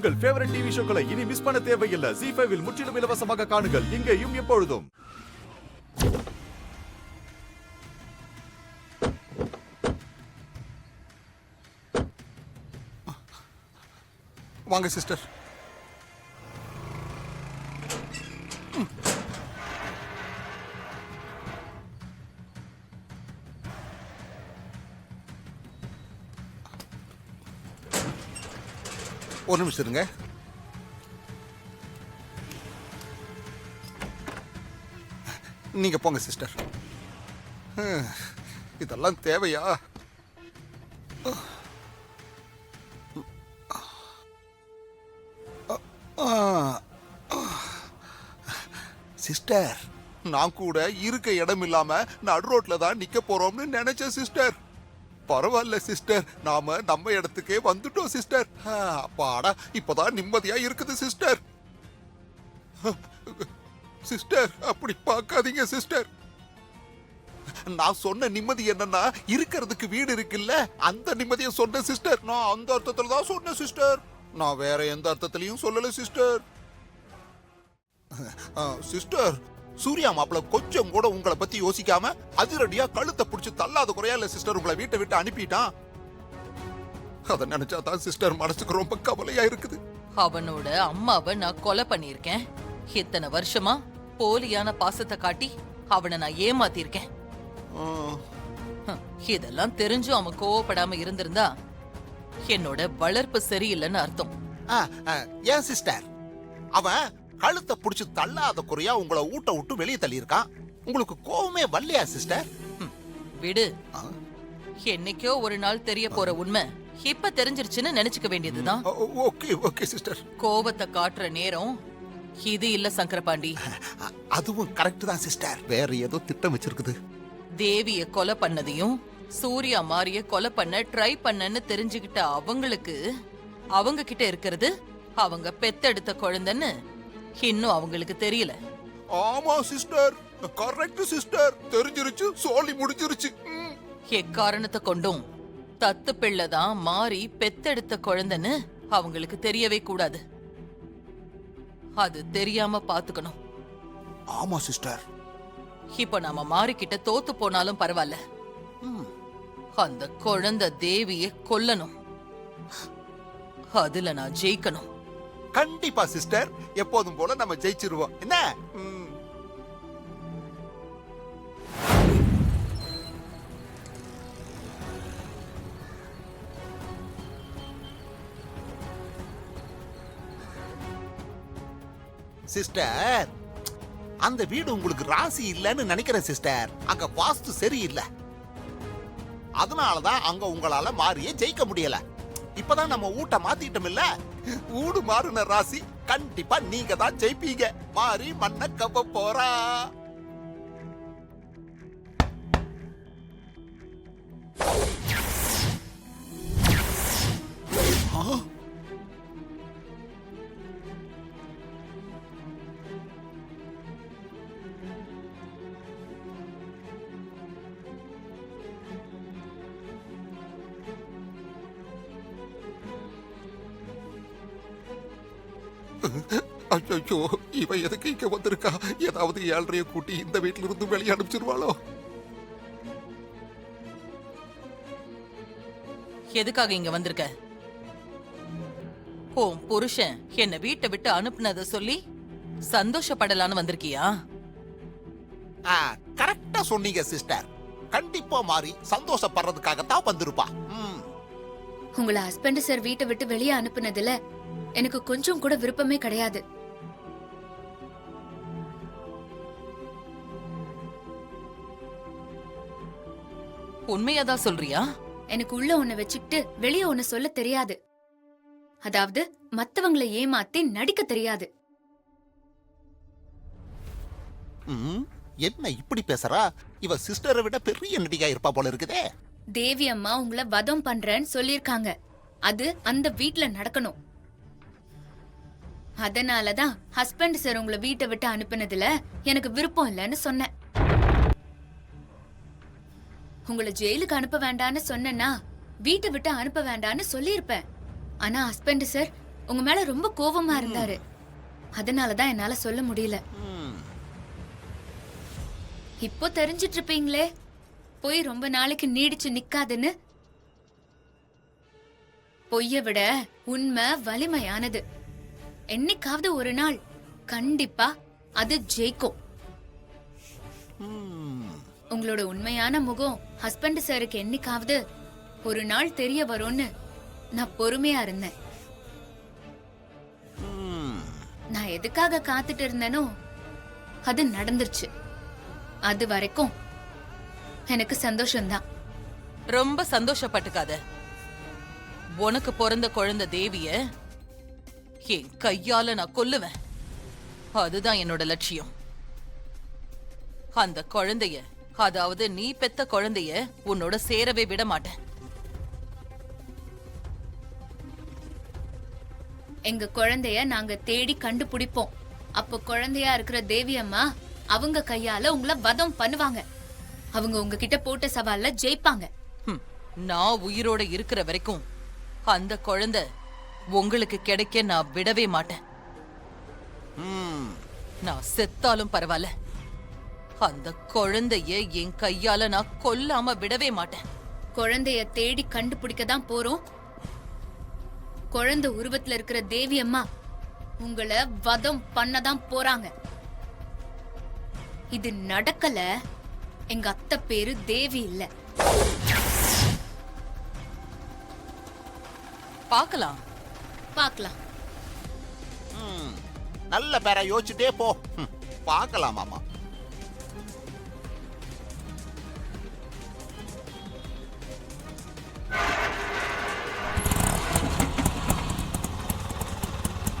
உங்கள் favourite TV ஷோக்களை இனி miss பண்ண தேவையில்லை. ZEE5 இல் முற்றிலும் இலவசமாக காணுங்கள். இங்கேயும் எப்பொழுதும். வாங்க சிஸ்டர். ஒரு நிமிஷம் இருங்க. நீங்க போங்க சிஸ்டர். இதெல்லாம் தேவையா? சிஸ்டர், நான் கூட இருக்க இடம் இல்லாம நடு ரோட்ல தான் நிக்க போறோம்னு நினைச்சேன் சிஸ்டர். பரவாயில்ல சிஸ்டர், நாம நம்ம இடத்துக்கே வந்துட்டோம் சிஸ்டர். அப்பாடா, இப்பதான் நிம்மதியா இருக்குது சிஸ்டர். சிஸ்டர், அப்படி பார்க்காதீங்க சிஸ்டர். நான் சொன்ன நிம்மதி என்னன்னா, இருக்கிறதுக்கு வீடு இருக்குல்ல, அந்த நிம்மதியை சொன்ன சிஸ்டர். நான் அந்த அர்த்தத்துல தான் சொன்னேன் சிஸ்டர். நான் வேற எந்த அர்த்தத்திலையும் சொல்லல சிஸ்டர். சிஸ்டர், சூர்யா மாப்பிள கொஞ்சம் கூட உங்களை பத்தி யோசிக்காம அதிரடியா கழுத்தை பிடிச்சு தள்ளாத குறையா இல்ல சிஸ்டர் உங்களை வீட்டை விட்டு அனுப்பிட்டான். அத நினைச்சா தான் சிஸ்டர் மனசுக்கு ரொம்ப கவலையா இருக்குது. அவனோட அம்மாவை நான் கொலை பண்ணிருக்கேன். இத்தனை வருஷமா போலியான பாசத்தை காட்டி அவனை நான் ஏமாத்திருக்கேன். இதெல்லாம் தெரிஞ்சும் அவன் கோவப்படாம இருந்திருந்தா என்னோட வளர்ப்பு சரியில்லைன்னு அர்த்தம். ஏன் சிஸ்டர், அவன் கழுத்தை புடிச்சு தள்ளாத குறையா உங்களை ஊட்ட விட்டு வெளியே தள்ளி இருக்கான். உங்களுக்கு கோவமே வரலையா சிஸ்டர்? விடு. என்னைக்கோ ஒரு நாள் தெரிய போற உண்மை இப்ப தெரிஞ்சிருச்சுன்னு நினைச்சுக்க வேண்டியதுதான். Okay okay sister. கோவத்தை காட்டுற நேரம் இது இல்ல சங்கரபாண்டி. அதுவும் கரெக்ட் தான் சிஸ்டர். வேற ஏதோ திட்டம் வச்சிருக்குது. தேவிய கொலை பண்ணதையும் சூர்யா மாரிய கொலை பண்ண ட்ரை பண்ணன்னு தெரிஞ்சுக்கிட்ட அவங்களுக்கு அவங்க கிட்ட இருக்கிறது அவங்க பெத்தெடுத்த குழந்தைன்னு இன்னும் அவங்களுக்கு தெரியல. ஆமா சிஸ்டர், கரெக்ட் சிஸ்டர். தெரிஞ்சிருச்சு, சொல்லி முடிஞ்சிருச்சு. எக்காரணத்தை கொண்டும் தத்து பிள்ளைதான் மாறி பெத்தெடுத்த குழந்தைன்னு அவங்களுக்கு தெரியவே கூடாது. அது தெரியாம பாத்துக்கணும். ஆமா சிஸ்டர். இப்ப நாம மாறிக்கிட்ட தோத்து போனாலும் பரவாயில்ல, அந்த குழந்தை தேவிய கொல்லணும். அதுல நான் ஜெயிக்கணும். கண்டிப்பா சிஸ்டர், எப்போதும் போல நம்ம ஜெயிச்சிருவோம். என்ன? சிஸ்டர், அந்த வீடு உங்களுக்கு ராசி இல்லைன்னு நினைக்கிறேன் சிஸ்டர். அங்க வாஸ்து சரியில்லை. அதனாலதான் அங்க உங்களால மாறியே ஜெயிக்க முடியல. இப்பதான் நம்ம ஊட்ட மாத்திட்டோம் இல்ல, ஊடு மாறுன ராசி. கண்டிப்பா நீங்க தான் ஜெயிப்பீங்க. மாறி மண்ண கப்ப போறா. ஐயோ, இவ எதுக்கு இங்க வந்திருக்கா? ஏதாவது ஏழ்றைய கூட்டி இந்த வீட்டுல இருந்து வெளியே அனுப்பிச்சிருவாளோ? எதுக்காக இங்க வந்திருக்க? உன் புருஷன் என்ன வீட்டை விட்டு அனுப்புனத சொல்லி சந்தோஷப்படலான்னு வந்திருக்கியா? கரெக்டா சொன்னீங்க சிஸ்டர். கண்டிப்பா மாறி சந்தோஷப்படுறதுக்காகத்தான் வந்திருப்பா. உங்களை ஹஸ்பண்ட் சார் வீட்டை விட்டு வெளியே அனுப்புனதுல எனக்கு கொஞ்சம் கூட விருப்பமே கிடையாது. உண்மையாதான் சொல்றியா? எனக்கு உள்ள ஒண்ணு வச்சுக்கிட்டு வெளியே ஒண்ணு சொல்ல தெரியாது. அதாவது மத்தவங்களை ஏமாத்தி நடிக்க தெரியாது. என்ன இப்படி பேசுறா? இவ சிஸ்டரை விட பெரிய நடிகா இருப்பா போல இருக்குதே. தேவி அம்மா உங்களை வதம் பண்றேன்னு சொல்லிருக்காங்க. அது அந்த வீட்ல நடக்கணும். அதனாலதான் ஹஸ்பண்ட் சார் உங்களை வீட்டை விட்டு அனுப்புனதுல எனக்கு விருப்பம் இல்லைன்னு சொன்னேன். உங்களை ஜெயிலுக்கு அனுப்ப வேண்டான்னு சொன்னா வீட்டை விட்டு அனுப்ப வேண்டான்னு சொல்லியிருப்பேன். ஆனா ஹஸ்பண்ட் சார் உங்க மேல ரொம்ப கோவமா இருந்தாரு. அதனாலதான் என்னால சொல்ல முடியல. இப்போ தெரிஞ்சிட்டு இருப்பீங்களே பொய் ரொம்ப நாளைக்கு நீடிச்சு நிக்காதுன்னு. பொய்ய விட உண்மை வலிமையானது. என்னைக்காவது ஒரு நாள் கண்டிப்பா அது ஜெயிக்கும். உங்களோட உண்மையான முகம் ஹஸ்பண்ட் சாருக்கு என்னைக்காவது ஒரு நாள் தெரிய வரும்னு நான் பொறுமையா இருந்தேன். நான் எதுக்காக காத்துட்டு இருந்தேனோ அது நடந்துருச்சு. அது வரைக்கும் எனக்கு சந்தோஷம்தான். ரொம்ப சந்தோஷப்பட்டுக்காத. உனக்கு பிறந்த குழந்தை தேவிய என் கையால நான் கொல்லுவேன். அதுதான் என்னோட லட்சியம். அந்த குழந்தைய, அதாவது நீ பெத்த குழந்தைய உன்னோட சேரவே விட மாட்டேன். எங்க குழந்தைய நாங்க தேடி கண்டுபிடிப்போம். அப்ப குழந்தையா இருக்கிற தேவி அம்மா அவங்க கையால உங்களை வதம் பண்ணுவாங்க. அவங்க உங்ககிட்ட போட்ட சவால்ல ஜெயிப்பாங்க. நான் உயிரோட இருக்கிற வரைக்கும் அந்த குழந்தை உங்களுக்கு கிடைக்க நான் விடவே மாட்டேன். நான் செத்தாலும் பரவாயில்ல, அந்த குழந்தைய என் கையால நான் கொல்லாம விடவே மாட்டேன். குழந்தைய தேடி கண்டுபிடிக்க தான் போறோம். குழந்தை உருவத்துல இருக்கிற தேவி அம்மா உங்களை வதம் பண்ணதான் போறாங்க. இது நடக்கல, எங்க அத்தை பேரு தேவி இல்ல. பார்க்கலாம். நல்ல பேரை யோசிச்சுட்டே போ. பார்க்கலாம் மாமா.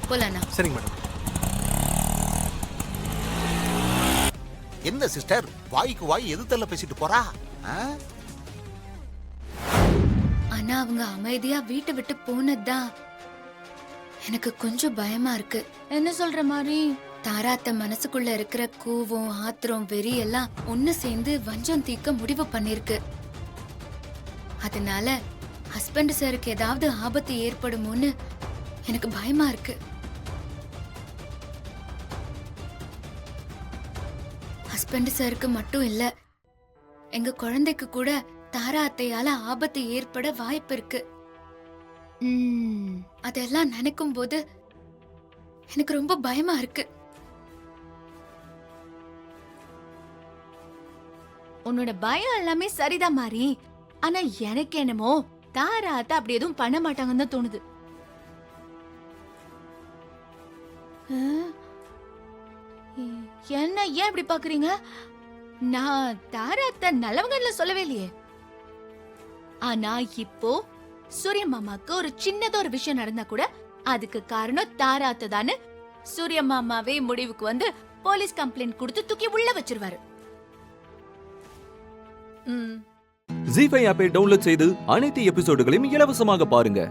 போலானா? சரிங்க மேடம். என்ன சிஸ்டர், வாய்க்கு வாய் எதுத்தல்ல பேசிட்டு போறா? ஆனா அவங்க அமைதியா வீட்டை விட்டு போனதுதான் எனக்கு கொஞ்சம் பயமா இருக்கு. என்ன சொல்ற மாதிரி? தாராத்த மனசுக்குள்ள இருக்கிற கோவம், ஆத்திரம், வெறி எல்லாம் ஒண்ணு சேர்ந்து வஞ்சம் தீர்க்க முடிவு பண்ணிருக்கு. அதனால ஹஸ்பண்ட் சாருக்கு ஏதாவது ஆபத்து ஏற்படுமோன்னு எனக்கு பயமா இருக்கு. ஹஸ்பண்ட் சாருக்கு மட்டும் இல்ல, எங்க குழந்தைக்கு கூட தாரா அத்தையால ஆபத்து ஏற்பட வாய்ப்பு இருக்கு. அதெல்லாம் நினைக்கும் போது எனக்கு ரொம்ப பயமா இருக்கு. உன்னோட பயம் எல்லாமே சரிதான் மாறி. ஆனா எனக்கு என்னமோ தாராத்த அப்படி எதுவும் பண்ண மாட்டாங்கன்னு தான் தோணுது. என்ன ஏன் இப்படி பாக்குறீங்க? நான் தாராத்த நல்லவங்கன்னு சொல்லவே இல்லையே. ஆனா இப்போ சூரிய மாமாக்கு ஒரு சின்னதா ஒரு விஷயம் நடந்தா கூட அதுக்கு காரணம் தாராத்த தானே சூரிய மாமாவே முடிவுக்கு வந்து போலீஸ் கம்ப்ளைண்ட் கொடுத்து தூக்கி உள்ள வச்சிருவாரு. ஜீ5 ஆப்பை டவுன்லோட் செய்து அனைத்து எபிசோடுகளையும் இலவசமாக பாருங்க.